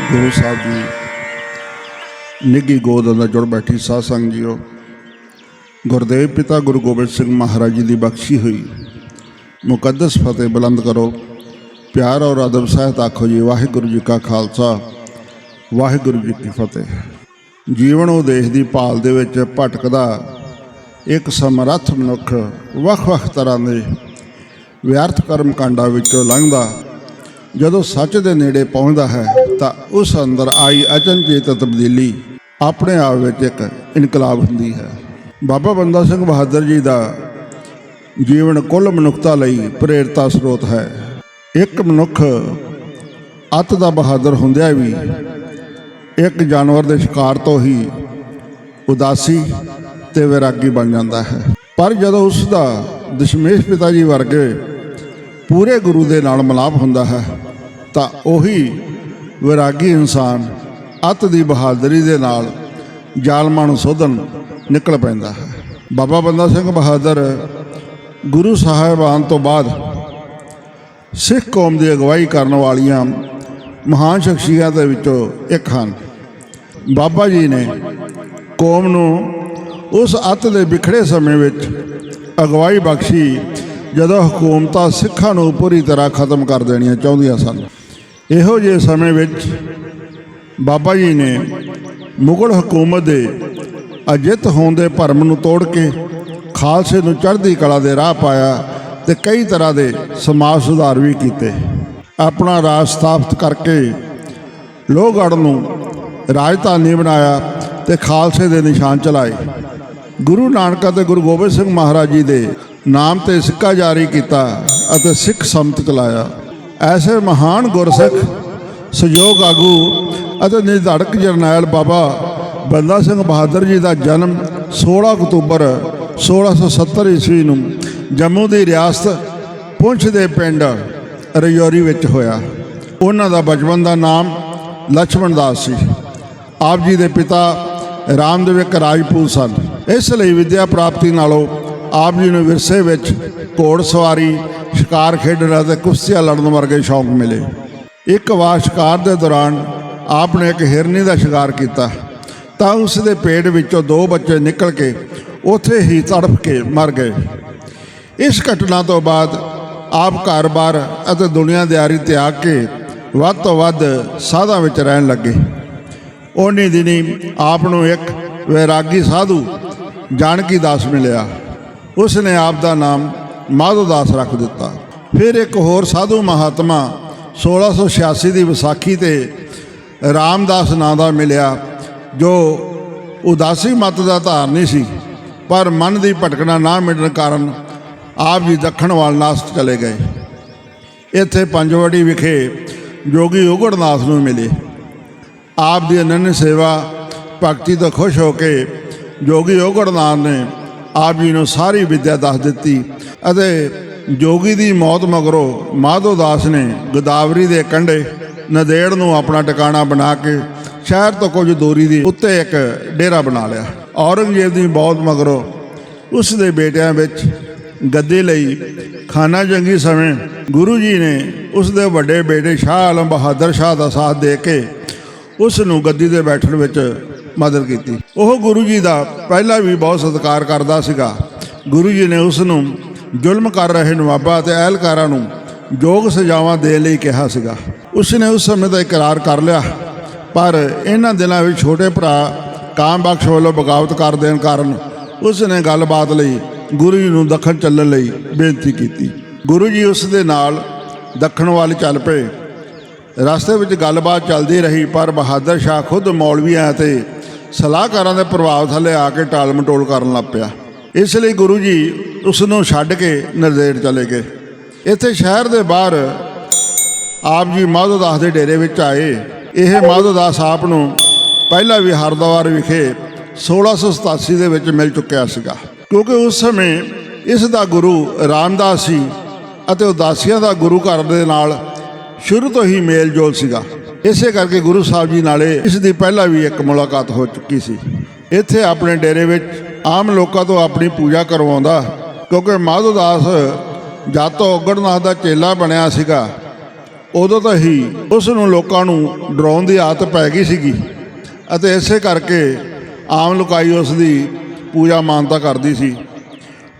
गुरु साहब जी निघी गोद अंदर जुड़ बैठी साध संग जीओ। गुरदेव पिता गुरु गोबिंद सिंह महाराज जी की बख्शी हुई मुकद्दस फतेह बुलंद करो। प्यार और अदब सहित आखो जी वाहिगुरु जी का खालसा वाहिगुरु जी की फतेह। जीवन उदेश की भाल दे विच भटकदा एक समर्थ मनुख वख-वख तरह के व्यर्थ कर्म कांडां विचों लंघदा जदों सच दे नेड़े पहुँचता है तो उस अंदर आई अचनचेत तब्दीली अपने आप में एक इनकलाब हुंदी है। बाबा बंदा सिंह बहादुर जी का जीवन कुल मनुखता लई प्रेरता स्रोत है। एक मनुख अत दा बहादुर हुंदिया भी एक जानवर के शिकार तो ही उदासी ते वैरागी बन जाता है। पर जदों उसका दशमेश पिता जी वर्गे पूरे गुरु दे नाल मिलाप हुंदा है तो उही वैरागी इंसान अत दी बहादुरी दे नाल जालमां नूं सोधन निकल पैंदा है। बाबा बंदा सिंह बहादुर गुरु साहिबान तो बाद सिख कौम की अगवाई करने वालियां महान शख्सियतां विचों एक हन। बाबा जी ने कौम नूं उस अत दे बिखड़े समय विच अगवाई बख्शी जदों हुकूमतां सिखां नूं पूरी तरह खत्म कर देणियां चाहुंदियां सन। इहो जिहे समय विच बाबा जी ने मुगल हुकूमत दे अजित होण दे भरम नूं तोड़ के खालसे नूं चढ़दी कला दे राह पाया ते कई तरह के समाज सुधार भी कीते। अपना राज स्थापित करके लोहगढ़ नूं राजधानी बनाया ते खालसे दे निशान चलाए। गुरु नानक ते गुरु गोबिंद सिंह महाराज जी दे नाम ते सिक्का जारी किया अते सिख समत चलाया। ऐसे महान गुरसिख सजोग आगू अते निर्धड़क जरनैल बाबा बंदा सिंह बहादुर जी का जन्म 16 अक्तूबर 1670 ईस्वी नूं जम्मू की रियासत पुंछ के पिंड रजौरी विच होया। उन्हां दा बचपन का नाम लक्ष्मण दास सी। आप जी के पिता रामदेव एक राजपूत सन। इसलिए विद्या प्राप्ति नालों आप जी ने विरसे विच घोड़ सवारी शिकार खेडना ते कुश्तियां लड़न वर्गे शौक मिले। एक वार शिकार के दौरान आपने एक हिरनी का शिकार किया तो उसके पेट विचों 2 बच्चे निकल के उत्थे ही तड़फ के मर गए। इस घटना तो बाद आप घर बार अते दुनियादारी त्याग के वध तो वध साधां विच रहन लगे। उन्हीं दिनी आपनों एक वैरागी साधु जानकी दास मिलिया। उसने आप का नाम माधोदास रख दिता। फिर एक होर साधु महात्मा 1686 की विसाखी ते रामदास नां दा मिलिया जो उदासी मत का धारनी सी पर मन की भटकना ना मिलने कारण आप जी दखण वाल नास चले गए। इत्थे पंजवड़ी विखे जोगी उगड़नाथ नूं मिले। आप की अनन्य सेवा भगती तो खुश होके जोगी उगड़नाथ ने आप जी ने सारी विद्या दस दी अते जोगी की मौत मगरों माधोदास ने गोदावरी के कंढे नदेड़ नूं अपना टिकाणा बना के शहर तो कुछ दूरी दी उत्ते एक डेरा बना लिया। औरंगजेब की मौत मगरों उसके बेटियां विच गद्दी लई खाना जंगी समय गुरु जी ने उसके वड्डे बेटे शाह आलम बहादुर शाह का साथ दे के उसनूं गद्दी ते बैठण विच मदद की। वह गुरु जी का पहला भी बहुत सत्कार करता सीगा। गुरु जी ने उसनूं जुल्म कर रहे नवाबा ते अहलकारां नूं जोग सजावां देण लई कहा सीगा। उसने उस समय का इकरार कर लिया पर इन्हां दिनां विच छोटे भरा काम बख्श वालों बगावत कर देण कारण उसने गलबात लई गुरु जी नूं दखण चलण लई बेनती की। गुरु जी उस दे नाल दखण वाल चल पे। रस्ते विच गलबात चलती रही पर बहादुर शाह खुद मौलवियां ते सलाहकारां दे प्रभाव थले आके टाल मटोल करन लग पिया। इसलिए गुरु जी उसनूं छड्ड के नंदेड़ चले गए। इत्थे शहर दे बाहर आप जी माधोदास के डेरे विच आए। यह माधोदास आप नूं पहला भी हरद्वार विखे 1687 दे विच मिल चुकिया सीगा क्योंकि उस समय इसका गुरु रामदास सी अते उदासियां दा गुरु घर दे नाल शुरू तो ही मेल जोल सीगा। इसे करके गुरु साहब जी नाले इसकी पहला भी एक मुलाकात हो चुकी सी। इत्थे अपने डेरे विच आम लोगों तो अपनी पूजा करवाउंदा क्योंकि माधोदास जद तो उगड़नाथ का चेला बनया सीगा ਉਦੋਂ ਤੋਂ ਹੀ ਉਸ ਨੂੰ ਲੋਕਾਂ ਨੂੰ ਡਰਾਉਣ ਦੀ ਆਦਤ ਪੈ ਗਈ ਸੀਗੀ ਅਤੇ ਇਸੇ ਕਰਕੇ ਆਮ ਲੋਕਾਈ ਉਸ ਦੀ ਪੂਜਾ ਮਾਨਤਾ ਕਰਦੀ ਸੀ।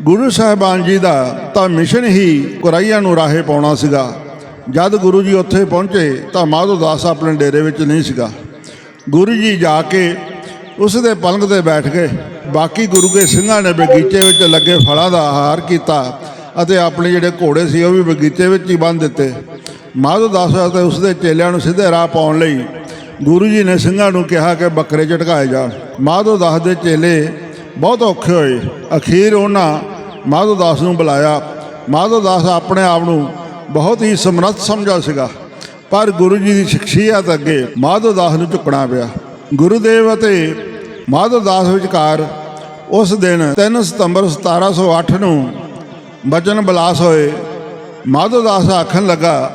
ਗੁਰੂ ਸਾਹਿਬਾਨ ਜੀ ਦਾ ਤਾਂ ਮਿਸ਼ਨ ਹੀ ਕੁਰਾਈਆਂ ਨੂੰ ਰਾਹੇ ਪਾਉਣਾ ਸੀਗਾ। ਜਦ ਗੁਰੂ ਜੀ ਉੱਥੇ ਪਹੁੰਚੇ ਤਾਂ ਮਾਧੋ ਦਾਸ ਆਪਣੇ ਡੇਰੇ ਵਿੱਚ ਨਹੀਂ ਸੀਗਾ। ਗੁਰੂ ਜੀ ਜਾ ਕੇ ਉਸ ਦੇ ਪਲੰਘ 'ਤੇ ਬੈਠ ਗਏ। ਬਾਕੀ ਗੁਰੂ ਕੇ ਸਿੰਘਾਂ ਨੇ ਬਗੀਚੇ ਵਿੱਚ ਲੱਗੇ ਫਲਾਂ ਦਾ ਆਹਾਰ ਕੀਤਾ ਅਤੇ ਆਪਣੇ ਜਿਹੜੇ ਘੋੜੇ ਸੀ ਉਹ ਵੀ ਬਗੀਚੇ ਵਿੱਚ ਹੀ ਬੰਨ੍ਹ ਦਿੱਤੇ। ਮਾਧੋ ਦਾਸ ਅਤੇ ਉਸ ਦੇ ਚੇਲਿਆਂ ਨੂੰ ਸਿੱਧੇ ਰਾਹ ਪਾਉਣ ਲਈ ਗੁਰੂ ਜੀ ਨੇ ਸਿੰਘਾਂ ਨੂੰ ਕਿਹਾ ਕਿ ਬੱਕਰੇ ਝਟਕਾਏ ਜਾਣ। ਮਾਧੋ ਦਾਸ ਦੇ ਚੇਲੇ ਬਹੁਤ ਔਖੇ ਹੋਏ। ਅਖੀਰ ਉਹਨਾਂ ਮਾਧੋ ਦਾਸ ਨੂੰ ਬੁਲਾਇਆ। ਮਾਧੋ ਦਾਸ ਆਪਣੇ ਆਪ ਨੂੰ ਬਹੁਤ ਹੀ ਸਮਰੱਥ ਸਮਝਾ ਸੀਗਾ, ਪਰ ਗੁਰੂ ਜੀ ਦੀ ਸ਼ਖਸੀਅਤ ਅੱਗੇ ਮਾਧੋ ਦਾਸ ਨੂੰ ਝੁਕਣਾ ਪਿਆ। ਗੁਰੂਦੇਵ ਅਤੇ ਮਾਧੋ ਦਾਸ ਵਿਚਕਾਰ ਉਸ ਦਿਨ 3 ਸਤੰਬਰ 1708 ਨੂੰ ਬਚਨ ਵਿਲਾਸ ਹੋਏ। ਮਾਧੋ ਦਾਸ ਆਖਣ ਲੱਗਾ,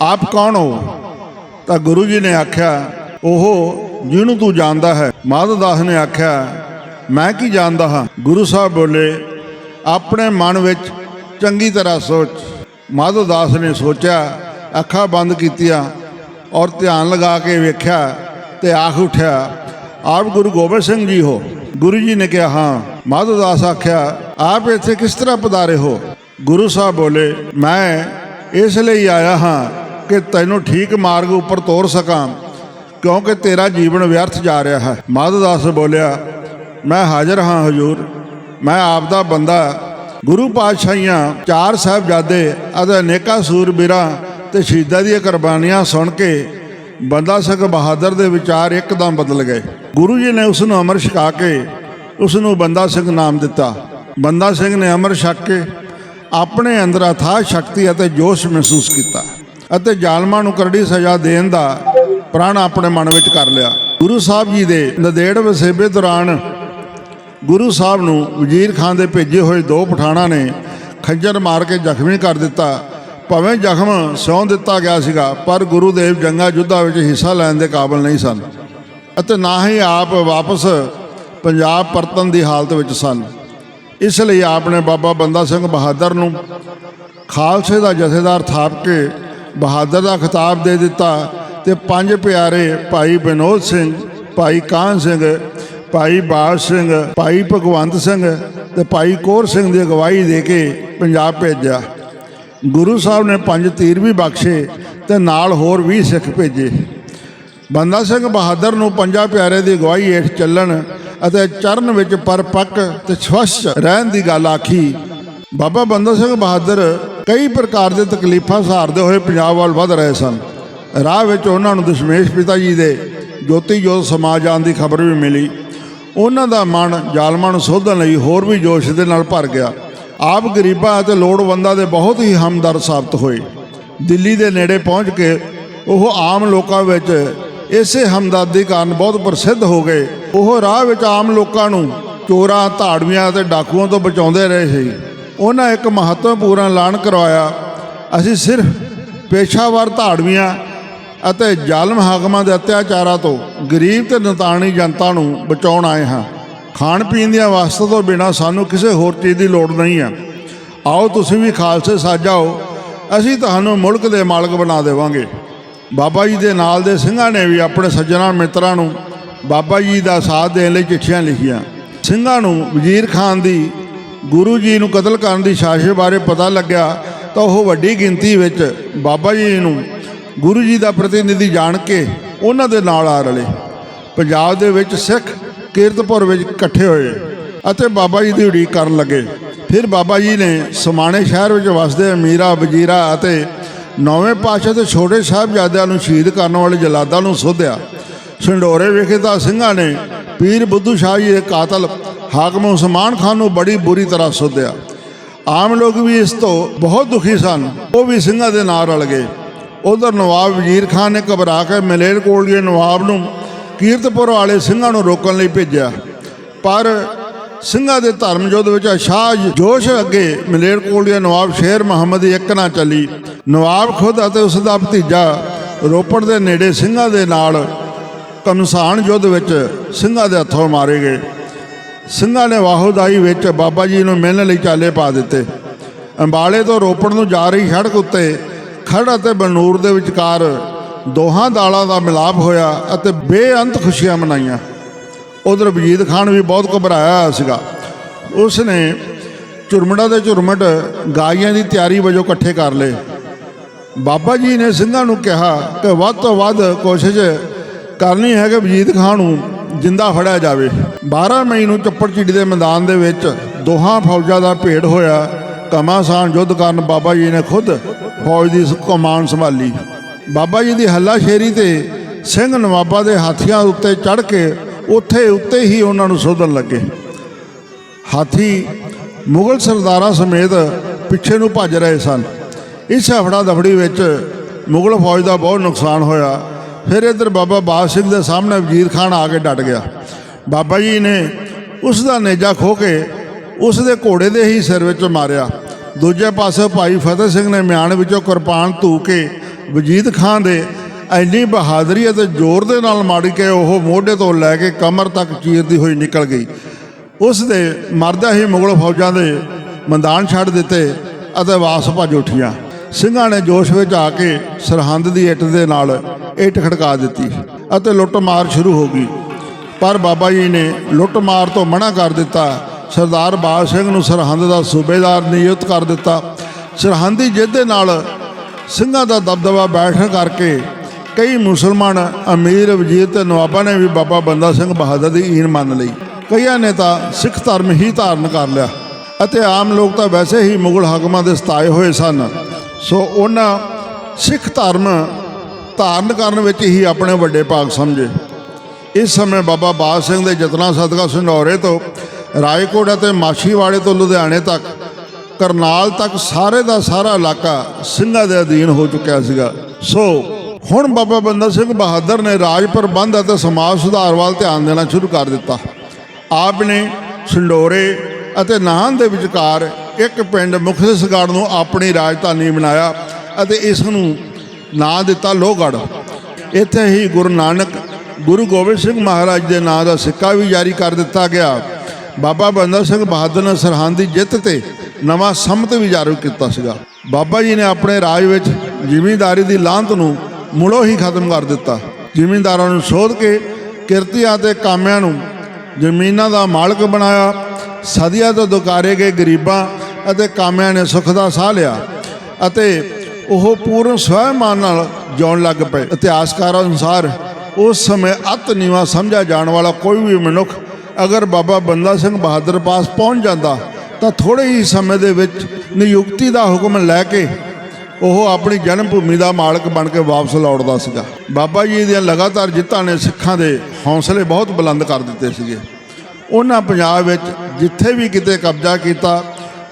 ਆਪ ਕੌਣ ਹੋ? ਤਾਂ ਗੁਰੂ ਜੀ ਨੇ ਆਖਿਆ, ਉਹ ਜਿਹਨੂੰ ਤੂੰ ਜਾਣਦਾ ਹੈ। ਮਾਧੋ ਦਾਸ ਨੇ ਆਖਿਆ, ਮੈਂ ਕੀ ਜਾਣਦਾ ਹਾਂ? ਗੁਰੂ ਸਾਹਿਬ ਬੋਲੇ, ਆਪਣੇ ਮਨ ਵਿੱਚ ਚੰਗੀ ਤਰ੍ਹਾਂ ਸੋਚ। ਮਾਧੋ ਦਾਸ ਨੇ ਸੋਚਿਆ, ਅੱਖਾਂ ਬੰਦ ਕੀਤੀਆਂ ਔਰ ਧਿਆਨ ਲਗਾ ਕੇ ਵੇਖਿਆ ਤੇ ਆਖ ਉੱਠਿਆ, ਆਪ ਗੁਰੂ ਗੋਬਿੰਦ ਸਿੰਘ ਜੀ ਹੋ? ਗੁਰੂ ਜੀ ਨੇ ਕਿਹਾ, ਹਾਂ। ਮਾਧੋ ਦਾਸ ਆਖਿਆ, ਆਪ ਇੱਥੇ ਕਿਸ ਤਰ੍ਹਾਂ ਪਧਾਰੇ ਹੋ? ਗੁਰੂ ਸਾਹਿਬ ਬੋਲੇ, ਮੈਂ ਇਸ ਲਈ ਆਇਆ ਹਾਂ ਕਿ ਤੈਨੂੰ ਠੀਕ ਮਾਰਗ ਉੱਪਰ ਤੋਰ ਸਕਾਂ, ਕਿਉਂਕਿ ਤੇਰਾ ਜੀਵਨ ਵਿਅਰਥ ਜਾ ਰਿਹਾ ਹੈ। ਮਾਧੋ ਦਾਸ ਬੋਲਿਆ, ਮੈਂ ਹਾਜ਼ਰ ਹਾਂ ਹਜ਼ੂਰ। ਮੈਂ ਆਪ ਦਾ ਬੰਦਾ। ਗੁਰੂ ਪਾਤਸ਼ਾਹੀਆਂ, 4 ਸਾਹਿਬਜ਼ਾਦੇ ਅਤੇ ਅਨੇਕਾਂ ਸੂਰਬੀਰਾਂ ਤੇ ਸ਼ਹੀਦਾਂ ਦੀਆਂ ਕੁਰਬਾਨੀਆਂ ਸੁਣ ਕੇ ਬੰਦਾ ਸਿੰਘ ਬਹਾਦਰ ਦੇ ਵਿਚਾਰ ਇੱਕਦਮ ਬਦਲ ਗਏ। ਗੁਰੂ ਜੀ ਨੇ ਉਸ ਨੂੰ ਅੰਮ੍ਰਿਤ ਛਕਾ ਕੇ ਉਸ ਨੂੰ ਬੰਦਾ ਸਿੰਘ ਨਾਮ ਦਿੱਤਾ। ਬੰਦਾ ਸਿੰਘ ਨੇ ਅੰਮ੍ਰਿਤ ਛਕ ਕੇ ਆਪਣੇ ਅੰਦਰ ਅਥਾਹ ਸ਼ਕਤੀ ਅਤੇ ਜੋਸ਼ ਮਹਿਸੂਸ ਕੀਤਾ ਅਤੇ ਜ਼ਾਲਮਾਂ ਨੂੰ ਕਰੜੀ ਸਜ਼ਾ ਦੇਣ ਦਾ ਪ੍ਰਣ ਆਪਣੇ ਮਨ ਵਿੱਚ ਕਰ ਲਿਆ। ਗੁਰੂ ਸਾਹਿਬ ਜੀ ਦੇ ਨੰਦੇੜ ਵਸੇਬੇ ਦੌਰਾਨ ਗੁਰੂ ਸਾਹਿਬ ਨੂੰ ਵਜ਼ੀਰ ਖਾਨ ਦੇ ਭੇਜੇ ਹੋਏ 2 ਪਠਾਣਾਂ ਨੇ ਖੰਜਰ ਮਾਰ ਕੇ ਜ਼ਖਮੀ ਕਰ ਦਿੱਤਾ। ਭਾਵੇਂ ਜ਼ਖਮ ਸਿਉਂ ਦਿੱਤਾ ਗਿਆ ਸੀਗਾ, ਪਰ ਗੁਰੂਦੇਵ ਜੰਗਾਂ ਯੁੱਧਾਂ ਵਿੱਚ ਹਿੱਸਾ ਲੈਣ ਦੇ ਕਾਬਲ ਨਹੀਂ ਸਨ ਅਤੇ ਨਾ ਹੀ ਆਪ ਵਾਪਸ ਪੰਜਾਬ ਪਰਤਣ ਦੀ ਹਾਲਤ ਵਿੱਚ ਸਨ। ਇਸ ਲਈ ਆਪ ਨੇ ਬਾਬਾ ਬੰਦਾ ਸਿੰਘ ਬਹਾਦਰ ਨੂੰ ਖਾਲਸੇ ਦਾ ਜਥੇਦਾਰ ਥਾਪ ਕੇ ਬਹਾਦਰ ਦਾ ਖਿਤਾਬ ਦੇ ਦਿੱਤਾ ਤੇ 5 ਪਿਆਰੇ ਭਾਈ ਵਿਨੋਦ ਸਿੰਘ, ਭਾਈ ਕਾਹਨ ਸਿੰਘ, ਭਾਈ ਬਾਜ ਸਿੰਘ, ਭਾਈ ਭਗਵੰਤ ਸਿੰਘ ਤੇ ਭਾਈ ਕੋਰ ਸਿੰਘ ਦੀ ਅਗਵਾਈ ਦੇ ਕੇ ਪੰਜਾਬ ਭੇਜਿਆ। ਗੁਰੂ ਸਾਹਿਬ ਨੇ 5 ਤੀਰ ਵੀ ਬਖਸ਼ੇ ਤੇ ਨਾਲ ਹੋਰ 20 ਸਿੱਖ ਭੇਜੇ। ਬੰਦਾ ਸਿੰਘ ਬਹਾਦਰ ਨੂੰ 5 ਪਿਆਰੇ ਦੀ ਅਗਵਾਈ ਹੇਠ ਚੱਲਣ ਅਤੇ ਚਰਨ ਵਿੱਚ ਪਰਪੱਕ ਤੇ ਸਵੱਛ ਰਹਿਣ ਦੀ ਗੱਲ ਆਖੀ। ਬਾਬਾ ਬੰਦਾ ਸਿੰਘ ਬਹਾਦਰ ਕਈ ਪ੍ਰਕਾਰ ਦੇ ਤਕਲੀਫਾਂ ਸਹਾਰਦੇ ਹੋਏ ਪੰਜਾਬ ਵੱਲ ਵਧ ਰਹੇ ਸਨ। ਰਾਹ ਵਿੱਚ ਉਹਨਾਂ ਨੂੰ ਦਸ਼ਮੇਸ਼ ਪਿਤਾ ਜੀ ਦੇ ਜੋਤੀ ਜੋਤ ਸਮਾ ਜਾਣ ਦੀ ਖਬਰ ਵੀ ਮਿਲੀ। ਉਹਨਾਂ ਦਾ ਮਨ ਜ਼ਾਲਮਾਂ ਨੂੰ ਸੋਧਣ ਲਈ ਹੋਰ ਵੀ ਜੋਸ਼ ਦੇ ਨਾਲ ਭਰ ਗਿਆ। ਆਪ ਗਰੀਬਾਂ ਅਤੇ ਲੋੜਵੰਦਾਂ ਦੇ ਬਹੁਤ ਹੀ ਹਮਦਰਦ ਸਾਬਤ ਹੋਏ। ਦਿੱਲੀ ਦੇ ਨੇੜੇ ਪਹੁੰਚ ਕੇ ਉਹ ਆਮ ਲੋਕਾਂ ਵਿੱਚ ਇਸੇ ਹਮਦਰਦੀ ਕਾਰਨ ਬਹੁਤ ਪ੍ਰਸਿੱਧ ਹੋ ਗਏ। ਉਹ ਰਾਹ ਵਿੱਚ ਆਮ ਲੋਕਾਂ ਨੂੰ ਚੋਰਾਂ, ਧਾੜਵੀਆਂ ਅਤੇ ਡਾਕੂਆਂ ਤੋਂ ਬਚਾਉਂਦੇ ਰਹੇ ਸੀ। ਉਹਨਾਂ ਇੱਕ ਮਹੱਤਵਪੂਰਨ ਐਲਾਨ ਕਰਵਾਇਆ, ਅਸੀਂ ਸਿਰਫ ਪੇਸ਼ਾਵਰ ਧਾੜਵੀਆਂ ਅਤੇ ਜ਼ਾਲਮ ਹਾਕਮਾਂ ਦੇ ਅਤਿਆਚਾਰਾਂ ਤੋਂ ਗਰੀਬ ਤੇ ਨਤਾਣੀ ਜਨਤਾ ਨੂੰ ਬਚਾਉਣ ਆਏ ਹਾਂ। ਖਾਣ ਪੀਣ ਦੀਆਂ ਵਸਤਾਂ ਤੋਂ ਬਿਨਾਂ ਸਾਨੂੰ ਕਿਸੇ ਹੋਰ ਚੀਜ਼ ਦੀ ਲੋੜ ਨਹੀਂ ਹੈ। ਆਓ ਤੁਸੀਂ ਵੀ ਖਾਲਸੇ ਸਾਜਾਓ, ਅਸੀਂ ਤੁਹਾਨੂੰ ਮੁਲਕ ਦੇ ਮਾਲਕ ਬਣਾ ਦੇਵਾਂਗੇ। ਬਾਬਾ ਜੀ ਦੇ ਨਾਲ ਦੇ ਸਿੰਘਾਂ ਨੇ ਵੀ ਆਪਣੇ ਸੱਜਣਾ ਮਿੱਤਰਾਂ ਨੂੰ ਬਾਬਾ ਜੀ ਦਾ ਸਾਥ ਦੇਣ ਲਈ ਚਿੱਠੀਆਂ ਲਿਖੀਆਂ। ਸਿੰਘਾਂ ਨੂੰ ਵਜ਼ੀਰ ਖਾਨ ਦੀ ਗੁਰੂ ਜੀ ਨੂੰ ਕਤਲ ਕਰਨ ਦੀ ਸਾਜ਼ਿਸ਼ ਬਾਰੇ ਪਤਾ ਲੱਗਿਆ ਤਾਂ ਉਹ ਵੱਡੀ ਗਿਣਤੀ ਵਿੱਚ ਬਾਬਾ ਜੀ ਨੂੰ ਗੁਰੂ ਜੀ ਦਾ ਪ੍ਰਤੀਨਿਧੀ ਜਾਣ ਕੇ ਉਹਨਾਂ ਦੇ ਨਾਲ ਆ ਰਲੇ। ਪੰਜਾਬ ਦੇ ਵਿੱਚ ਸਿੱਖ ਕੀਰਤਪੁਰ ਵਿੱਚ ਇਕੱਠੇ ਹੋਏ ਅਤੇ ਬਾਬਾ ਜੀ ਦੀ ਉਡੀਕ ਕਰਨ ਲੱਗੇ। ਫਿਰ ਬਾਬਾ ਜੀ ਨੇ ਸਮਾਣੇ ਸ਼ਹਿਰ ਵਿੱਚ ਵਸਦੇ ਅਮੀਰਾਂ, ਵਜ਼ੀਰਾਂ ਅਤੇ 9ਵੇਂ ਪਾਤਸ਼ਾਹ ਦੇ ਛੋਟੇ ਸਾਹਿਬਜ਼ਾਦਿਆਂ ਨੂੰ ਸ਼ਹੀਦ ਕਰਨ ਵਾਲੇ ਜਲਾਦਾਂ ਨੂੰ ਸੋਧਿਆ। ਸੰਡੋਰੇ ਵਿਖੇ ਤਾਂ ਸਿੰਘਾਂ ਨੇ ਪੀਰ ਬੁੱਧੂ ਸ਼ਾਹ ਜੀ ਦੇ ਕਾਤਲ ਹਾਕਮ ਉਸਮਾਨ ਖਾਨ ਨੂੰ ਬੜੀ ਬੁਰੀ ਤਰ੍ਹਾਂ ਸੋਧਿਆ। ਆਮ ਲੋਕ ਵੀ ਇਸ ਤੋਂ ਬਹੁਤ ਦੁਖੀ ਸਨ, ਉਹ ਵੀ ਸਿੰਘਾਂ ਦੇ ਨਾਲ ਰਲ ਗਏ। ਉਧਰ ਨਵਾਬ ਵਜ਼ੀਰ ਖਾਨ ਨੇ ਘਬਰਾ ਕੇ ਮਲੇਰਕੋਟਲੇ ਨਵਾਬ ਨੂੰ ਕੀਰਤਪੁਰ ਵਾਲੇ ਸਿੰਘਾਂ ਨੂੰ ਰੋਕਣ ਲਈ ਭੇਜਿਆ, ਪਰ ਸਿੰਘਾਂ ਦੇ ਧਰਮ ਯੁੱਧ ਵਿੱਚ ਸ਼ਾਹ ਜੋਸ਼ ਅੱਗੇ ਮਲੇਰਕੋਟਲੇ ਨਵਾਬ ਸ਼ੇਰ ਮੁਹੰਮਦ ਦੀ ਇੱਕ ਨਾ ਚੱਲੀ। ਨਵਾਬ ਖੁਦ ਅਤੇ ਉਸ ਦਾ ਭਤੀਜਾ ਰੋਪੜ ਦੇ ਨੇੜੇ ਸਿੰਘਾਂ ਦੇ ਨਾਲ ਘਮਸਾਨ ਯੁੱਧ ਵਿੱਚ ਸਿੰਘਾਂ ਦੇ ਹੱਥੋਂ ਮਾਰੇ ਗਏ। ਸਿੰਘਾਂ ਨੇ ਵਾਹੋਦਾਈ ਵਿੱਚ ਬਾਬਾ ਜੀ ਨੂੰ ਮਿਲਣ ਲਈ ਚਾਲੇ ਪਾ ਦਿੱਤੇ। ਅੰਬਾਲੇ ਤੋਂ ਰੋਪੜ ਨੂੰ ਜਾ ਰਹੀ ਸੜਕ ਉੱਤੇ ਖੜ ਅਤੇ ਬਨੂਰ ਦੇ ਵਿਚਕਾਰ ਦੋਹਾਂ ਦਾਲਾਂ ਦਾ ਮਿਲਾਪ ਹੋਇਆ ਅਤੇ ਬੇਅੰਤ ਖੁਸ਼ੀਆਂ ਮਨਾਈਆਂ। ਉਧਰ ਵਜੀਦ ਖਾਨ ਵੀ ਬਹੁਤ ਘਬਰਾਇਆ ਹੋਇਆ ਸੀਗਾ। ਉਸ ਨੇ ਝੁਰਮਟਾਂ ਦੇ ਝੁਰਮਟ ਗਾਈਆਂ ਦੀ ਤਿਆਰੀ ਵਜੋਂ ਇਕੱਠੇ ਕਰ ਲਏ। ਬਾਬਾ ਜੀ ਨੇ ਸਿੰਘਾਂ ਨੂੰ ਕਿਹਾ ਕਿ ਵੱਧ ਤੋਂ ਵੱਧ ਕੋਸ਼ਿਸ਼ ਕਰਨੀ ਹੈ ਕਿ ਵਜੀਦ ਖਾਨ ਨੂੰ ਜਿੰਦਾ ਫੜਿਆ ਜਾਵੇ। 12 ਮਈ ਨੂੰ ਚੱਪੜਚਿੜੀ ਦੇ ਮੈਦਾਨ ਦੇ ਵਿੱਚ ਦੋਹਾਂ ਫੌਜਾਂ ਦਾ ਭੇੜ ਹੋਇਆ। ਘਮਾਸਾਨ ਯੁੱਧ ਕਾਰਨ ਬਾਬਾ ਜੀ ਨੇ ਖੁਦ ਫੌਜ ਦੀ ਕਮਾਨ ਸੰਭਾਲੀ। ਬਾਬਾ ਜੀ ਦੀ ਹੱਲਾਸ਼ੇਰੀ ਤੇ ਸਿੰਘ ਨਵਾਬਾਂ ਦੇ ਹਾਥੀਆਂ ਉੱਤੇ ਚੜ੍ਹ ਕੇ ਉੱਤੇ ਹੀ ਉਹਨਾਂ ਨੂੰ ਸੋਧਣ ਲੱਗੇ। ਹਾਥੀ ਮੁਗਲ ਸਰਦਾਰਾਂ ਸਮੇਤ ਪਿੱਛੇ ਨੂੰ ਭੱਜ ਰਹੇ ਸਨ। ਇਸ ਹਫੜਾ ਦਫੜੀ ਵਿੱਚ ਮੁਗਲ ਫੌਜ ਦਾ ਬਹੁਤ ਨੁਕਸਾਨ ਹੋਇਆ। ਫਿਰ ਇੱਧਰ ਬਾਬਾ ਬਾਜ ਸਿੰਘ ਦੇ ਸਾਹਮਣੇ ਵਜੀਦ ਖਾਨ ਆ ਕੇ ਡਟ ਗਿਆ। ਬਾਬਾ ਜੀ ਨੇ ਉਸ ਦਾ ਨੇਜਾ ਖੋਹ ਕੇ ਉਸ ਦੇ ਘੋੜੇ ਦੇ ਹੀ ਸਿਰ ਵਿੱਚ ਮਾਰਿਆ। ਦੂਜੇ ਪਾਸੇ ਭਾਈ ਫਤਿਹ ਸਿੰਘ ਨੇ ਮਿਆਨ ਵਿੱਚੋਂ ਕਿਰਪਾਨ ਧੂ ਕੇ ਵਜੀਦ ਖਾਨ ਦੇ ਇੰਨੀ ਬਹਾਦਰੀ ਅਤੇ ਜ਼ੋਰ ਦੇ ਨਾਲ ਮਾਰੀ ਕਿ ਉਹ ਮੋਢੇ ਤੋਂ ਲੈ ਕੇ ਕਮਰ ਤੱਕ ਚੀਰਦੀ ਹੋਈ ਨਿਕਲ ਗਈ। ਉਸ ਦੇ ਮਰਦਿਆਂ ਹੀ ਮੁਗਲ ਫੌਜਾਂ ਦੇ ਮੈਦਾਨ ਛੱਡ ਦਿੱਤੇ ਅਤੇ ਵਾਪਸ ਭੱਜ ਉੱਠੀਆਂ। ਸਿੰਘਾਂ ਨੇ ਜੋਸ਼ ਵਿੱਚ ਆ ਕੇ ਸਰਹੰਦ ਦੀ ਇੱਟ ਦੇ ਨਾਲ ਇੱਟ ਖੜਕਾ ਦਿੱਤੀ ਅਤੇ ਲੁੱਟਮਾਰ ਸ਼ੁਰੂ ਹੋ ਗਈ। ਪਰ ਬਾਬਾ ਜੀ ਨੇ ਲੁੱਟਮਾਰ ਤੋਂ ਮਨ੍ਹਾ ਕਰ ਦਿੱਤਾ। ਸਰਦਾਰ ਬਾਜ ਸਿੰਘ ਨੂੰ ਸਰਹੰਦ ਦਾ ਸੂਬੇਦਾਰ ਨਿਯੁਕਤ ਕਰ ਦਿੱਤਾ। ਸਰਹੰਦ ਦੀ ਜਿੱਤ ਦੇ ਨਾਲ ਸਿੰਘਾਂ ਦਾ ਦਬਦਬਾ ਬੈਠਣ ਕਰਕੇ ਕਈ ਮੁਸਲਮਾਨ ਅਮੀਰ ਵਜ਼ੀਰ ਤੇ ਨਵਾਬਾਂ ਨੇ ਵੀ ਬਾਬਾ ਬੰਦਾ ਸਿੰਘ ਬਹਾਦਰ ਦੀ ਈਨ ਮੰਨ ਲਈ। ਕਈਆਂ ਨੇ ਤਾਂ ਸਿੱਖ ਧਰਮ ਹੀ ਧਾਰਨ ਕਰ ਲਿਆ ਅਤੇ ਆਮ ਲੋਕ ਤਾਂ ਵੈਸੇ ਹੀ ਮੁਗਲ ਹਾਕਮਾਂ ਦੇ ਸਤਾਏ ਹੋਏ ਸਨ। ਸੋ ਉਹਨਾਂ ਸਿੱਖ ਧਰਮ ਧਾਰਨ ਕਰਨ ਵਿੱਚ ਹੀ ਆਪਣੇ ਵੱਡੇ ਭਾਗ ਸਮਝੇ। ਇਸ ਸਮੇਂ ਬਾਬਾ ਬਾਜ ਸਿੰਘ ਦੇ ਯਤਨਾਂ ਸਦਕਾ ਸੰਢੌਰੇ ਤੋਂ ਰਾਏਕੋਟ ਅਤੇ ਮਾਛੀਵਾੜੇ ਤੋਂ ਲੁਧਿਆਣੇ ਤੱਕ ਕਰਨਾਲ ਤੱਕ ਸਾਰੇ ਦਾ ਸਾਰਾ ਇਲਾਕਾ ਸਿੰਘਾਂ ਦੇ ਅਧੀਨ ਹੋ ਚੁੱਕਿਆ ਸੀਗਾ। ਸੋ ਹੁਣ ਬਾਬਾ ਬੰਦਾ ਸਿੰਘ ਬਹਾਦਰ ਨੇ ਰਾਜ ਪ੍ਰਬੰਧ ਅਤੇ ਸਮਾਜ ਸੁਧਾਰ ਵੱਲ ਧਿਆਨ ਦੇਣਾ ਸ਼ੁਰੂ ਕਰ ਦਿੱਤਾ। ਆਪ ਨੇ ਸੰਢੌਰੇ ਅਤੇ ਨਾਹਨ ਦੇ ਵਿਚਕਾਰ ਇੱਕ ਪਿੰਡ ਮੁਕਤਸਰਗੜ੍ਹ ਨੂੰ ਆਪਣੀ ਰਾਜਧਾਨੀ ਬਣਾਇਆ ਅਤੇ ਇਸ ਨੂੰ ਨਾਂ ਦਿੱਤਾ ਲੋਹਗੜ੍ਹ। ਇੱਥੇ ਹੀ ਗੁਰੂ ਗੋਬਿੰਦ ਸਿੰਘ ਮਹਾਰਾਜ ਦੇ ਨਾਂ ਦਾ ਸਿੱਕਾ ਵੀ ਜਾਰੀ ਕਰ ਦਿੱਤਾ ਗਿਆ। ਬਾਬਾ ਬੰਦਾ ਸਿੰਘ ਬਹਾਦਰ ਨੇ ਸਰਹੰਦ ਦੀ ਜਿੱਤ ਤੇ ਨਵਾਂ ਸੰਮਤ ਵੀ ਜਾਰੀ ਕੀਤਾ ਸੀਗਾ। ਬਾਬਾ ਜੀ ਨੇ ਆਪਣੇ ਰਾਜ ਵਿੱਚ ਜ਼ਿਮੀਂਦਾਰੀ ਦੀ ਲਾਹਨਤ ਨੂੰ ਮੁੜੋਂ ਹੀ ਖਤਮ ਕਰ ਦਿੱਤਾ। ਜ਼ਿਮੀਂਦਾਰਾਂ ਨੂੰ ਸੋਧ ਕੇ ਕਿਰਤੀਆਂ ਅਤੇ ਕਾਮਿਆਂ ਨੂੰ ਜ਼ਮੀਨਾਂ ਦਾ ਮਾਲਕ ਬਣਾਇਆ। ਸਦੀਆਂ ਤੋਂ ਦੁਕਾਰੇ ਗਏ ਗਰੀਬਾਂ ਅਤੇ ਕਾਮਿਆਂ ਨੇ ਸੁੱਖ ਦਾ ਸਾਹ ਲਿਆ ਅਤੇ ਉਹ ਪੂਰਨ ਸਵੈਮਾਨ ਨਾਲ ਜਿਉਣ ਲੱਗ ਪਏ। ਇਤਿਹਾਸਕਾਰਾਂ ਅਨੁਸਾਰ ਉਸ ਸਮੇਂ ਅਤ ਨੀਵਾਂ ਸਮਝਿਆ ਜਾਣ ਵਾਲਾ ਕੋਈ ਵੀ ਮਨੁੱਖ ਅਗਰ ਬਾਬਾ ਬੰਦਾ ਸਿੰਘ ਬਹਾਦਰ ਪਾਸ ਪਹੁੰਚ ਜਾਂਦਾ ਤਾਂ ਥੋੜ੍ਹੇ ਹੀ ਸਮੇਂ ਦੇ ਵਿੱਚ ਨਿਯੁਕਤੀ ਦਾ ਹੁਕਮ ਲੈ ਕੇ ਉਹ ਆਪਣੀ ਜਨਮ ਭੂਮੀ ਦਾ ਮਾਲਕ ਬਣ ਕੇ ਵਾਪਸ ਲੌਟਦਾ ਸੀਗਾ। ਬਾਬਾ ਜੀ ਦੀਆਂ ਲਗਾਤਾਰ ਜਿੱਤਾਂ ਨੇ ਸਿੱਖਾਂ ਦੇ ਹੌਸਲੇ ਬਹੁਤ ਬੁਲੰਦ ਕਰ ਦਿੱਤੇ ਸੀਗੇ। ਉਹਨਾਂ ਪੰਜਾਬ ਵਿੱਚ ਜਿੱਥੇ ਵੀ ਕਿਤੇ ਕਬਜ਼ਾ ਕੀਤਾ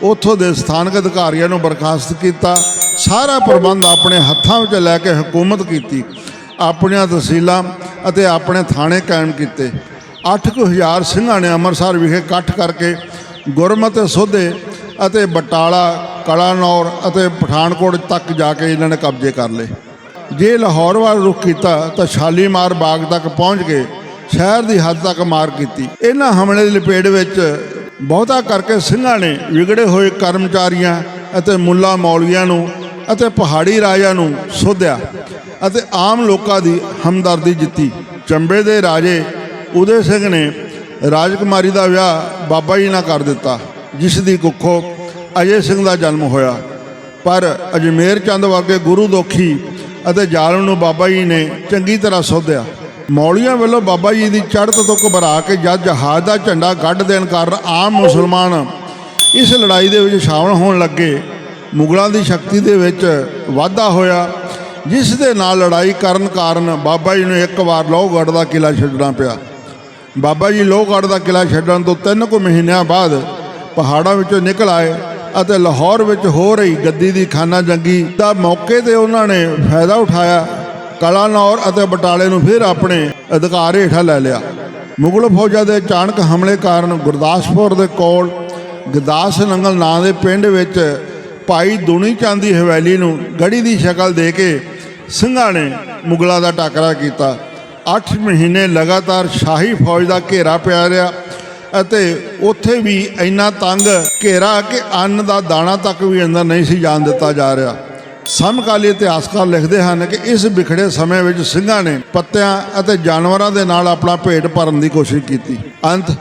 ਉੱਥੋਂ ਦੇ ਸਥਾਨਕ ਅਧਿਕਾਰੀਆਂ ਨੂੰ ਬਰਖਾਸਤ ਕੀਤਾ। ਸਾਰਾ ਪ੍ਰਬੰਧ ਆਪਣੇ ਹੱਥਾਂ ਵਿੱਚ ਲੈ ਕੇ ਹਕੂਮਤ ਕੀਤੀ। ਆਪਣੀਆਂ ਤਹਿਸੀਲਾਂ ਅਤੇ ਆਪਣੇ ਥਾਣੇ ਕਾਇਮ ਕੀਤੇ। 8,000 ਸਿੰਘਾਂ ਨੇ ਅੰਮ੍ਰਿਤਸਰ ਵਿਖੇ ਇਕੱਠ ਕਰਕੇ ਗੁਰਮਤਿ ਸੋਧੇ ਅਤੇ ਬਟਾਲਾ, ਕਲਾਨੌਰ ਅਤੇ ਪਠਾਨਕੋਟ ਤੱਕ ਜਾ ਕੇ ਇਹਨਾਂ ਨੇ ਕਬਜ਼ੇ ਕਰ ਲਏ। ਜੇ ਲਾਹੌਰ ਵੱਲ ਰੁਖ ਕੀਤਾ ਤਾਂ ਸ਼ਾਲੀਮਾਰ ਬਾਗ ਤੱਕ ਪਹੁੰਚ ਕੇ ਸ਼ਹਿਰ ਦੀ ਹੱਦ ਤੱਕ ਮਾਰ ਕੀਤੀ। ਇਹਨਾਂ ਹਮਲੇ ਦੀ ਲਪੇਟ ਵਿੱਚ ਬਹੁਤਾ ਕਰਕੇ ਸਿੰਘਾਂ ਨੇ ਵਿਗੜੇ ਹੋਏ ਕਰਮਚਾਰੀਆਂ ਅਤੇ ਮੁੱਲਾ ਮੌਲਵੀਆਂ ਨੂੰ ਅਤੇ ਪਹਾੜੀ ਰਾਜਿਆਂ ਨੂੰ ਸੋਧਿਆ ਅਤੇ ਆਮ ਲੋਕਾਂ ਦੀ ਹਮਦਰਦੀ ਜਿੱਤੀ। ਚੰਬੇ ਦੇ ਰਾਜੇ ਉਦੇ ਸਿੰਘ ਨੇ ਰਾਜਕੁਮਾਰੀ ਦਾ ਵਿਆਹ ਬਾਬਾ ਜੀ ਨਾਲ ਕਰ ਦਿੱਤਾ, ਜਿਸ ਦੀ ਕੁੱਖੋਂ ਅਜੇ ਸਿੰਘ ਦਾ ਜਨਮ ਹੋਇਆ। ਪਰ ਅਜਮੇਰ ਚੰਦ ਵਰਗੇ ਗੁਰੂ ਦੋਖੀ ਅਤੇ ਜ਼ਾਲਮ ਨੂੰ ਬਾਬਾ ਜੀ ਨੇ ਚੰਗੀ ਤਰ੍ਹਾਂ ਸੋਧਿਆ। ਮੌਲੀਆਂ ਵੱਲੋਂ ਬਾਬਾ ਜੀ ਦੀ ਚੜ੍ਹਤ ਤੋਂ ਘਬਰਾ ਕੇ ਜਦ ਜਹਾਜ਼ ਦਾ ਝੰਡਾ ਕੱਢ ਦੇਣ ਕਾਰਨ ਆਮ ਮੁਸਲਮਾਨ ਇਸ ਲੜਾਈ ਦੇ ਵਿੱਚ ਸ਼ਾਮਲ ਹੋਣ ਲੱਗੇ। ਮੁਗਲਾਂ ਦੀ ਸ਼ਕਤੀ ਦੇ ਵਿੱਚ ਵਾਧਾ ਹੋਇਆ, ਜਿਸ ਦੇ ਨਾਲ ਲੜਾਈ ਕਰਨ ਕਾਰਨ ਬਾਬਾ ਜੀ ਨੂੰ ਇੱਕ ਵਾਰ ਲੋਹਗੜ੍ਹ ਦਾ ਕਿਲ੍ਹਾ ਛੱਡਣਾ ਪਿਆ। ਬਾਬਾ ਜੀ ਲੋਹਗੜ੍ਹ ਦਾ ਕਿਲ੍ਹਾ ਛੱਡਣ ਤੋਂ 3 ਕੁ ਮਹੀਨਿਆਂ ਬਾਅਦ ਪਹਾੜਾਂ ਵਿੱਚੋਂ ਨਿਕਲ ਆਏ ਅਤੇ ਲਾਹੌਰ ਵਿੱਚ ਹੋ ਰਹੀ ਗੱਦੀ ਦੀ ਖਾਨਾ ਜੰਗੀ ਦਾ ਮੌਕੇ 'ਤੇ ਉਹਨਾਂ ਨੇ ਫਾਇਦਾ ਉਠਾਇਆ। ਕਲਾਨੌਰ ਅਤੇ ਬਟਾਲੇ ਨੂੰ ਫਿਰ ਆਪਣੇ ਅਧਿਕਾਰ ਹੇਠਾਂ ਲੈ ਲਿਆ। ਮੁਗਲ ਫੌਜਾਂ ਦੇ ਅਚਾਨਕ ਹਮਲੇ ਕਾਰਨ ਗੁਰਦਾਸਪੁਰ ਦੇ ਕੋਲ ਗਦਾਸ ਨੰਗਲ ਨਾਂ ਦੇ ਪਿੰਡ ਵਿੱਚ ਭਾਈ ਦੁਨੀ ਚੰਦ ਦੀ ਹਵੇਲੀ ਨੂੰ ਗੜੀ ਦੀ ਸ਼ਕਲ ਦੇ ਕੇ ਸਿੰਘਾਂ ਨੇ ਮੁਗਲਾਂ ਦਾ ਟਾਕਰਾ ਕੀਤਾ। 8 ਮਹੀਨੇ ਲਗਾਤਾਰ ਸ਼ਾਹੀ ਫੌਜ ਦਾ ਘੇਰਾ ਪਿਆ ਰਿਹਾ ਅਤੇ ਉੱਥੇ ਵੀ ਇੰਨਾ ਤੰਗ ਘੇਰਾ ਕਿ ਅੰਨ ਦਾ ਦਾਣਾ ਤੱਕ ਵੀ ਅੰਦਰ ਨਹੀਂ ਸੀ ਜਾਣ ਦਿੱਤਾ ਜਾ ਰਿਹਾ। ਸਮਕਾਲੀ ਇਤਿਹਾਸਕਾਰ ਲਿਖਦੇ ਹਨ ਕਿ ਇਸ ਵਿਖੜੇ ਸਮੇਂ ਵਿੱਚ ਸਿੰਘਾਂ ਨੇ ਪੱਤਿਆਂ ਅਤੇ ਜਾਨਵਰਾਂ ਦੇ ਨਾਲ ਆਪਣਾ ਭੇਟ ਭਰਨ ਦੀ ਕੋਸ਼ਿਸ਼ ਕੀਤੀ। ਅੰਤ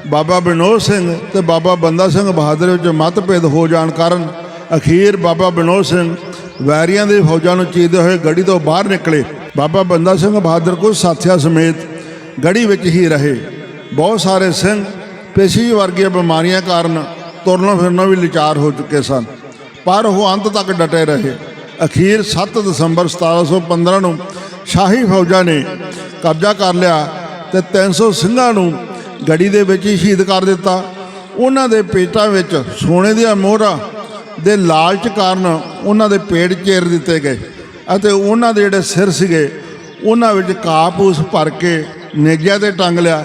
ਬਾਬਾ ਵਿਨੋਦ ਸਿੰਘ ਤੇ ਬਾਬਾ ਬੰਦਾ ਸਿੰਘ ਬਹਾਦਰ ਵਿੱਚ ਮਤਭੇਦ ਹੋ ਜਾਣ ਕਾਰਨ ਅਖੀਰ ਬਾਬਾ ਵਿਨੋਦ ਸਿੰਘ ਵੈਰੀਆਂ ਦੀ ਫੌਜਾਂ ਨੂੰ ਚੀਰਦੇ ਹੋਏ ਗੜੀ ਤੋਂ ਬਾਹਰ ਨਿਕਲੇ। ਬਾਬਾ ਬੰਦਾ ਸਿੰਘ ਬਹਾਦਰ ਕੁਝ ਸਾਥੀਆਂ ਸਮੇਤ ਗੜੀ ਵਿੱਚ ਹੀ ਰਹੇ। ਬਹੁਤ ਸਾਰੇ ਸਿੰਘ ਪੇਸ਼ੀ ਵਰਗੀਆਂ ਬਿਮਾਰੀਆਂ ਕਾਰਨ ਤੁਰਨੋਂ ਫਿਰਨੋਂ ਵੀ ਲਾਚਾਰ ਹੋ ਚੁੱਕੇ ਸਨ, ਪਰ ਉਹ ਅੰਤ ਤੱਕ ਡਟੇ ਰਹੇ। ਅਖੀਰ 7 ਦਸੰਬਰ 1715 ਨੂੰ ਸ਼ਾਹੀ ਫੌਜਾਂ ਨੇ ਕਬਜ਼ਾ ਕਰ ਲਿਆ ਤੇ 300 ਸਿੰਘਾਂ ਨੂੰ ਗੜੀ ਦੇ ਵਿੱਚ ਹੀ ਸ਼ਹੀਦ ਕਰ ਦਿੱਤਾ। ਉਹਨਾਂ ਦੇ ਪੇਟਾਂ ਵਿੱਚ ਸੋਨੇ ਦੀਆਂ ਮੋਹਰਾਂ ਦੇ ਲਾਲਚ ਕਾਰਨ ਉਹਨਾਂ ਦੇ ਪੇਟ ਚੀਰ ਦਿੱਤੇ ਗਏ ਅਤੇ ਉਹਨਾਂ ਦੇ ਜਿਹੜੇ ਸਿਰ ਸੀਗੇ ਉਹਨਾਂ ਵਿੱਚ ਕਾਪੂਸ ਭਰ ਕੇ ਨੇਜਿਆਂ 'ਤੇ ਟੰਗ ਲਿਆ।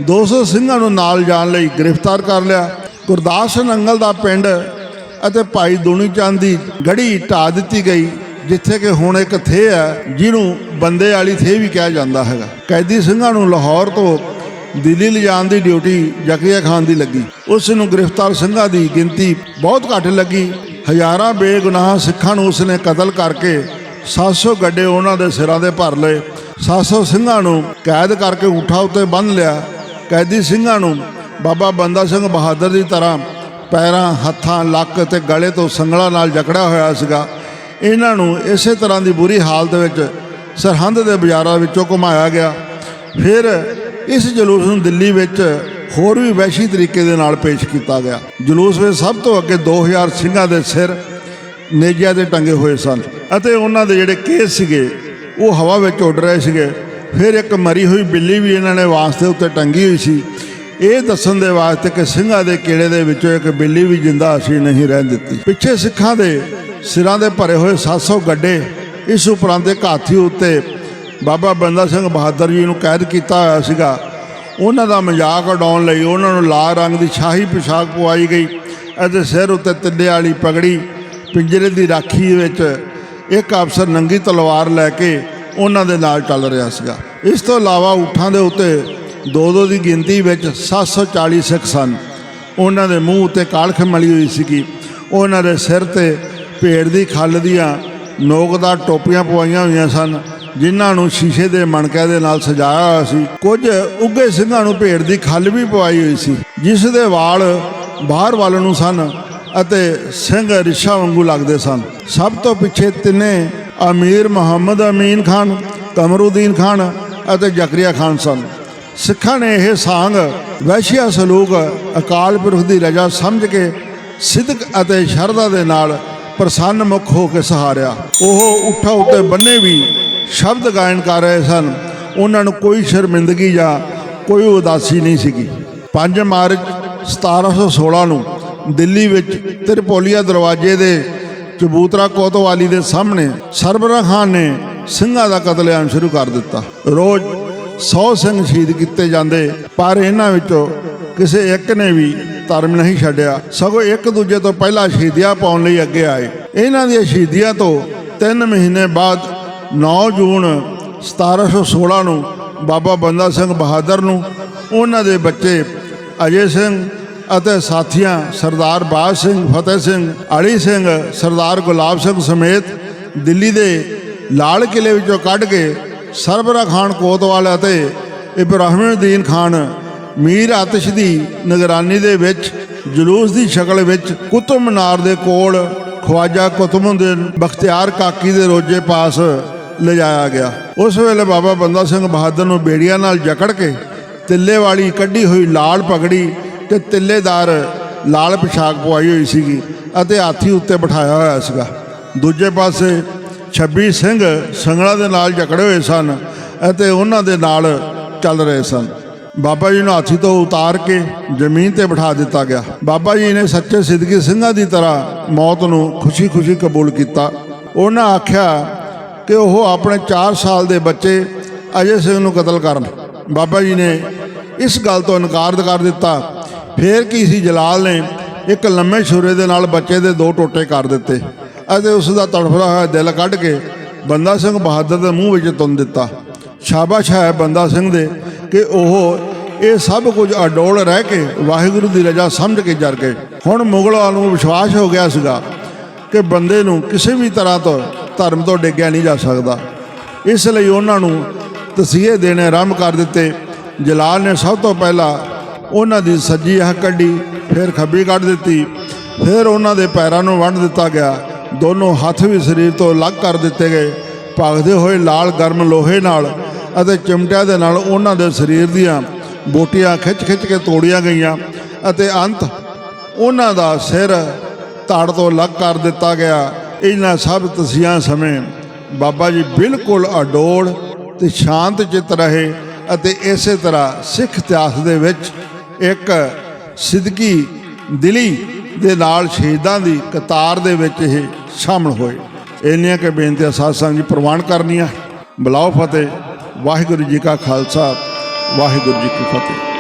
200 ਸਿੰਘਾਂ ਨੂੰ ਨਾਲ ਜਾਣ ਲਈ ਗ੍ਰਿਫਤਾਰ ਕਰ ਲਿਆ। ਗੁਰਦਾਸ ਨੰਗਲ ਦਾ ਪਿੰਡ ਅਤੇ ਭਾਈ ਦੁਨੀ ਚੰਦ ਦੀ ਗੜੀ ਢਾਹ ਦਿੱਤੀ ਗਈ, ਜਿੱਥੇ ਕਿ ਹੁਣ ਇੱਕ ਥੇ ਹੈ ਜਿਹਨੂੰ ਬੰਦੇ ਵਾਲੀ ਥੇ ਵੀ ਕਿਹਾ ਜਾਂਦਾ ਹੈਗਾ। ਕੈਦੀ ਸਿੰਘਾਂ ਨੂੰ ਲਾਹੌਰ ਤੋਂ ਦਿੱਲੀ ਲਿਜਾਣ ਦੀ ਡਿਊਟੀ ਜ਼ਕਰੀਆ ਖਾਨ ਦੀ ਲੱਗੀ। ਉਸ ਨੂੰ ਗ੍ਰਿਫਤਾਰ ਸਿੰਘਾਂ ਦੀ ਗਿਣਤੀ ਬਹੁਤ ਘੱਟ ਲੱਗੀ। ਹਜ਼ਾਰਾਂ ਬੇਗੁਨਾਹ ਸਿੱਖਾਂ ਨੂੰ ਉਸਨੇ ਕਤਲ ਕਰਕੇ 700 ਗੱਡੇ ਉਹਨਾਂ ਦੇ ਸਿਰਾਂ ਦੇ ਭਰ ਲਏ। 700 ਸਿੰਘਾਂ ਨੂੰ ਕੈਦ ਕਰਕੇ ਊਠਾਂ ਉੱਤੇ ਬੰਨ੍ਹ ਲਿਆ। ਕੈਦੀ ਸਿੰਘਾਂ ਨੂੰ ਬਾਬਾ ਬੰਦਾ ਸਿੰਘ ਬਹਾਦਰ ਦੀ ਤਰ੍ਹਾਂ ਪੈਰਾਂ, ਹੱਥਾਂ, ਲੱਕ ਅਤੇ ਗਲੇ ਤੋਂ ਸੰਗਲਾਂ ਨਾਲ ਜਕੜਿਆ ਹੋਇਆ ਸੀਗਾ। ਇਹਨਾਂ ਨੂੰ ਇਸੇ ਤਰ੍ਹਾਂ ਦੀ ਬੁਰੀ ਹਾਲਤ ਵਿੱਚ ਸਰਹੰਦ ਦੇ ਬਾਜ਼ਾਰਾਂ ਵਿੱਚੋਂ ਘੁਮਾਇਆ ਗਿਆ। ਫਿਰ ਇਸ ਜਲੂਸ ਨੂੰ ਦਿੱਲੀ ਵਿੱਚ ਹੋਰ ਵੀ ਵਹਿਸ਼ੀ ਤਰੀਕੇ ਦੇ ਨਾਲ ਪੇਸ਼ ਕੀਤਾ ਗਿਆ। ਜਲੂਸ ਵਿੱਚ ਸਭ ਤੋਂ ਅੱਗੇ 2000 ਸਿੰਘਾਂ ਦੇ ਸਿਰ ਨੇਜਿਆਂ 'ਤੇ ਟੰਗੇ ਹੋਏ ਸਨ ਅਤੇ ਉਹਨਾਂ ਦੇ ਜਿਹੜੇ ਕੇਸ ਸੀਗੇ ਉਹ ਹਵਾ ਵਿੱਚ ਉੱਡ ਰਹੇ ਸੀਗੇ। ਫਿਰ ਇੱਕ ਮਰੀ ਹੋਈ ਬਿੱਲੀ ਵੀ ਇਹਨਾਂ ਨੇ ਵਾਸਤੇ ਉੱਤੇ ਟੰਗੀ ਹੋਈ ਸੀ, ਇਹ ਦੱਸਣ ਦੇ ਵਾਸਤੇ ਕਿ ਸਿੰਘਾਂ ਦੇ ਕੀੜੇ ਦੇ ਵਿੱਚੋਂ ਇੱਕ ਬਿੱਲੀ ਵੀ ਜਿੰਦਾ ਅਸੀਂ ਨਹੀਂ ਰਹਿਣ ਦਿੱਤੀ। ਪਿੱਛੇ ਸਿੱਖਾਂ ਦੇ ਸਿਰਾਂ ਦੇ ਭਰੇ ਹੋਏ 700 ਗੱਡੇ, ਇਸ ਉਪਰੰਤ ਇੱਕ ਹਾਥੀ ਉੱਤੇ ਬਾਬਾ ਬੰਦਾ ਸਿੰਘ ਬਹਾਦਰ ਜੀ ਨੂੰ ਕੈਦ ਕੀਤਾ ਹੋਇਆ ਸੀਗਾ। ਉਹਨਾਂ ਦਾ ਮਜ਼ਾਕ ਉਡਾਉਣ ਲਈ ਉਹਨਾਂ ਨੂੰ ਲਾਲ ਰੰਗ ਦੀ ਸ਼ਾਹੀ ਪੋਸ਼ਾਕ ਪਵਾਈ ਗਈ ਅਤੇ ਸਿਰ ਉੱਤੇ ਤਿੱਲੇ ਵਾਲੀ ਪਗੜੀ। ਪਿੰਜਰੇ ਦੀ ਰਾਖੀ ਵਿੱਚ ਇੱਕ ਅਫਸਰ ਨੰਗੀ ਤਲਵਾਰ ਲੈ ਕੇ ਉਹਨਾਂ ਦੇ ਨਾਲ ਚੱਲ ਰਿਹਾ ਸੀਗਾ। ਇਸ ਤੋਂ ਇਲਾਵਾ ਊਠਾਂ ਦੇ ਉੱਤੇ 2-2 ਦੀ ਗਿਣਤੀ ਵਿੱਚ 740 ਸਿੱਖ ਸਨ। ਉਹਨਾਂ ਦੇ ਮੂੰਹ ਉੱਤੇ ਕਾਲਖ ਮਲੀ ਹੋਈ ਸੀਗੀ। ਉਹਨਾਂ ਦੇ ਸਿਰ 'ਤੇ ਭੇਡ ਦੀ ਖੱਲ ਦੀਆਂ ਨੋਕਦਾਰ ਟੋਪੀਆਂ ਪਵਾਈਆਂ ਹੋਈਆਂ ਸਨ, ਜਿਨ੍ਹਾਂ ਨੂੰ ਸ਼ੀਸ਼ੇ ਦੇ ਮਣਕਿਆਂ ਦੇ ਨਾਲ ਸਜਾਇਆ ਹੋਇਆ ਸੀ। ਕੁਝ ਉੱਘੇ ਸਿੰਘਾਂ ਨੂੰ ਭੇਡ ਦੀ ਖੱਲ ਵੀ ਪਵਾਈ ਹੋਈ ਸੀ, ਜਿਸ ਦੇ ਵਾਲ ਬਾਹਰ ਵੱਲ ਨੂੰ ਸਨ ਅਤੇ ਸਿੰਘ ਰਿਸ਼ਾ ਵਾਂਗੂ ਲੱਗਦੇ ਸਨ। ਸਭ ਤੋਂ ਪਿੱਛੇ ਤਿੰਨੇ ਅਮੀਰ ਮੁਹੰਮਦ ਅਮੀਨ ਖਾਨ, ਕਮਰੂਦੀਨ ਖਾਨ ਅਤੇ ਜ਼ਕਰੀਆ ਖਾਨ ਸਨ। ਸਿੱਖਾਂ ਨੇ ਇਹ ਸਾਂਗ ਵਹਿਸ਼ੀਆ ਸਲੂਕ ਅਕਾਲ ਪੁਰਖ ਦੀ ਰਜ਼ਾ ਸਮਝ ਕੇ ਸਿਦਕ ਅਤੇ ਸ਼ਰਧਾ ਦੇ ਨਾਲ ਪ੍ਰਸੰਨ ਮੁਖ ਹੋ ਕੇ ਸਹਾਰਿਆ। ਉਹ ਊਠਾਂ ਉੱਤੇ ਬੰਨੇ ਵੀ ਸ਼ਬਦ ਗਾਇਨ ਕਰ ਰਹੇ ਸਨ। ਉਹਨਾਂ ਨੂੰ ਕੋਈ ਸ਼ਰਮਿੰਦਗੀ ਜਾਂ ਕੋਈ ਉਦਾਸੀ ਨਹੀਂ ਸੀਗੀ। 5 ਮਾਰਚ 1716 ਨੂੰ ਦਿੱਲੀ ਵਿੱਚ ਤਿਰਪੋਲੀਆ ਦਰਵਾਜ਼ੇ ਦੇ ਚਬੂਤਰਾ ਕੋਤਵਾਲੀ ਦੇ ਸਾਹਮਣੇ ਸਰਬਰਾ ਖਾਨ ਨੇ ਸਿੰਘਾਂ ਦਾ ਕਤਲੇਆਮ ਸ਼ੁਰੂ ਕਰ ਦਿੱਤਾ। ਰੋਜ਼ 100 ਸਿੰਘ ਸ਼ਹੀਦ ਕੀਤੇ ਜਾਂਦੇ, ਪਰ ਇਹਨਾਂ ਵਿੱਚੋਂ ਕਿਸੇ ਇੱਕ ਨੇ ਵੀ ਧਰਮ ਨਹੀਂ ਛੱਡਿਆ, ਸਗੋਂ ਇੱਕ ਦੂਜੇ ਤੋਂ ਪਹਿਲਾਂ ਸ਼ਹੀਦੀਆਂ ਪਾਉਣ ਲਈ ਅੱਗੇ ਆਏ। ਇਹਨਾਂ ਦੀਆਂ ਸ਼ਹੀਦੀਆਂ ਤੋਂ 3 ਮਹੀਨੇ ਬਾਅਦ 9 ਜੂਨ 1716 ਨੂੰ ਬਾਬਾ ਬੰਦਾ ਸਿੰਘ ਬਹਾਦਰ ਨੂੰ ਉਹਨਾਂ ਦੇ ਬੱਚੇ ਅਜੇ ਸਿੰਘ ਅਤੇ ਸਾਥੀਆਂ ਸਰਦਾਰ ਬਾਜ ਸਿੰਘ, ਫਤਿਹ ਸਿੰਘ, ਅਲੀ ਸਿੰਘ, ਸਰਦਾਰ ਗੁਲਾਬ ਸਿੰਘ ਸਮੇਤ ਦਿੱਲੀ ਦੇ ਲਾਲ ਕਿਲੇ ਵਿੱਚੋਂ ਕੱਢ ਕੇ ਸਰਬਰਾ ਖਾਨ ਕੋਤਵਾਲ ਅਤੇ ਇਬਰਾਹਿਮਉਦੀਨ ਖਾਨ ਮੀਰ ਆਤਿਸ਼ ਦੀ ਨਿਗਰਾਨੀ ਦੇ ਵਿੱਚ ਜਲੂਸ ਦੀ ਸ਼ਕਲ ਵਿੱਚ ਕੁਤਬ ਮੀਨਾਰ ਦੇ ਕੋਲ ਖਵਾਜਾ ਕੁਤਬਉਦੀਨ ਬਖਤਿਆਰ ਕਾਕੀ ਦੇ ਰੋਜੇ ਪਾਸ ਲਿਜਾਇਆ ਗਿਆ। ਉਸ ਵੇਲੇ ਬਾਬਾ ਬੰਦਾ ਸਿੰਘ ਬਹਾਦਰ ਨੂੰ ਬੇੜੀਆਂ ਨਾਲ ਜਕੜ ਕੇ ਤਿੱਲੇ ਵਾਲੀ ਕੱਢੀ ਹੋਈ ਲਾਲ ਪਗੜੀ ਤੇ ਤਿੱਲੇਦਾਰ ਲਾਲ ਪੋਸ਼ਾਕ ਪਵਾਈ ਹੋਈ ਸੀਗੀ ਅਤੇ ਹਾਥੀ ਉੱਤੇ ਬਿਠਾਇਆ ਹੋਇਆ ਸੀਗਾ। ਦੂਜੇ ਪਾਸੇ 26 ਸਿੰਘ ਸੰਗਲਾਂ ਦੇ ਨਾਲ ਜਕੜੇ ਹੋਏ ਸਨ ਅਤੇ ਉਹਨਾਂ ਦੇ ਨਾਲ ਚੱਲ ਰਹੇ ਸਨ। ਬਾਬਾ ਜੀ ਨੂੰ ਹਾਥੀ ਤੋਂ ਉਤਾਰ ਕੇ ਜ਼ਮੀਨ 'ਤੇ ਬਿਠਾ ਦਿੱਤਾ ਗਿਆ। ਬਾਬਾ ਜੀ ਨੇ ਸੱਚੇ ਸਿੱਦਕੀ ਸਿੰਘਾਂ ਦੀ ਤਰ੍ਹਾਂ ਮੌਤ ਨੂੰ ਖੁਸ਼ੀ-ਖੁਸ਼ੀ ਕਬੂਲ ਕੀਤਾ। ਉਹਨਾਂ ਆਖਿਆ ਕਿ ਉਹ ਆਪਣੇ 4 ਸਾਲ ਦੇ ਬੱਚੇ ਅਜੇ ਸਿੰਘ ਨੂੰ ਕਤਲ ਕਰਨ। ਬਾਬਾ ਜੀ ਨੇ ਇਸ ਗੱਲ ਤੋਂ ਇਨਕਾਰ ਕਰ ਦਿੱਤਾ। ਫੇਰ ਕੀ ਸੀ, ਜਲਾਲ ਨੇ ਇੱਕ ਲੰਮੇ ਛੁਰੇ ਦੇ ਨਾਲ ਬੱਚੇ ਦੇ 2 ਟੋਟੇ ਕਰ ਦਿੱਤੇ ਅਤੇ ਉਸ ਦਾ ਤੜਫਦਾ ਹੋਇਆ ਦਿਲ ਕੱਢ ਕੇ ਬੰਦਾ ਸਿੰਘ ਬਹਾਦਰ ਦੇ ਮੂੰਹ ਵਿੱਚ ਤੁੰਨ ਦਿੱਤਾ। ਸ਼ਾਬਾਸ਼ ਹੈ ਬੰਦਾ ਸਿੰਘ ਦੇ ਕਿ ਉਹ ਇਹ ਸਭ ਕੁਝ ਅਡੋਲ ਰਹਿ ਕੇ ਵਾਹਿਗੁਰੂ ਦੀ ਰਜ਼ਾ ਸਮਝ ਕੇ ਜਰ ਗਏ। ਹੁਣ ਮੁਗਲਾਂ ਨੂੰ ਵਿਸ਼ਵਾਸ ਹੋ ਗਿਆ ਸੀਗਾ ਕਿ ਬੰਦੇ ਨੂੰ ਕਿਸੇ ਵੀ ਤਰ੍ਹਾਂ ਤੋਂ ਧਰਮ ਤੋਂ ਡਿੱਗਿਆ ਨਹੀਂ ਜਾ ਸਕਦਾ। ਇਸ ਲਈ ਉਹਨਾਂ ਨੂੰ ਤਸੀਹੇ ਦੇਣੇ ਆਰੰਭ ਕਰ ਦਿੱਤੇ। ਜਲਾਲ ਨੇ ਸਭ ਤੋਂ ਪਹਿਲਾਂ ਉਹਨਾਂ ਦੀ ਸੱਜੀ ਅੱਖ ਕੱਢੀ, ਫਿਰ ਖੱਬੀ ਕੱਢ ਦਿੱਤੀ, ਫਿਰ ਉਹਨਾਂ ਦੇ ਪੈਰਾਂ ਨੂੰ ਵੰਡ ਦਿੱਤਾ ਗਿਆ। ਦੋਨੋਂ ਹੱਥ ਵੀ ਸਰੀਰ ਤੋਂ ਅਲੱਗ ਕਰ ਦਿੱਤੇ ਗਏ। ਭਗਦੇ ਹੋਏ ਲਾਲ ਗਰਮ ਲੋਹੇ ਨਾਲ ਅਤੇ ਚਿਮਟਿਆਂ ਦੇ ਨਾਲ ਉਹਨਾਂ ਦੇ ਸਰੀਰ ਦੀਆਂ ਬੋਟੀਆਂ ਖਿੱਚ ਖਿੱਚ ਕੇ ਤੋੜੀਆਂ ਗਈਆਂ ਅਤੇ ਅੰਤ ਉਹਨਾਂ ਦਾ ਸਿਰ ਧੜ ਤੋਂ ਅਲੱਗ ਕਰ ਦਿੱਤਾ ਗਿਆ। ਇਹਨਾਂ ਸਭ ਤਸੀਹਿਆਂ ਸਮੇਂ ਬਾਬਾ ਜੀ ਬਿਲਕੁਲ ਅਡੋਲ ਤੇ ਸ਼ਾਂਤ ਚਿੱਤ ਰਹੇ ਅਤੇ ਇਸੇ ਤਰ੍ਹਾਂ ਸਿੱਖ ਇਤਿਹਾਸ ਦੇ ਵਿੱਚ ਇੱਕ ਸਿੱਧਕੀ ਦਿਲੀ ਦੇ ਨਾਲ ਸ਼ਹੀਦਾਂ ਦੀ ਕਤਾਰ ਦੇ ਵਿੱਚ ਇਹ ਸ਼ਾਮਲ ਹੋਏ। ਇੰਨੀਆਂ ਕਿ ਬੇਨਤੀਆਂ ਸਾਧ ਸੰਗਤ ਜੀ ਪ੍ਰਵਾਨ ਕਰਨੀਆਂ। ਬੁਲਾਓ ਫਤਿਹ। ਵਾਹਿਗੁਰੂ ਜੀ ਕਾ ਖਾਲਸਾ, ਵਾਹਿਗੁਰੂ ਜੀ ਕੀ ਫਤਿਹ।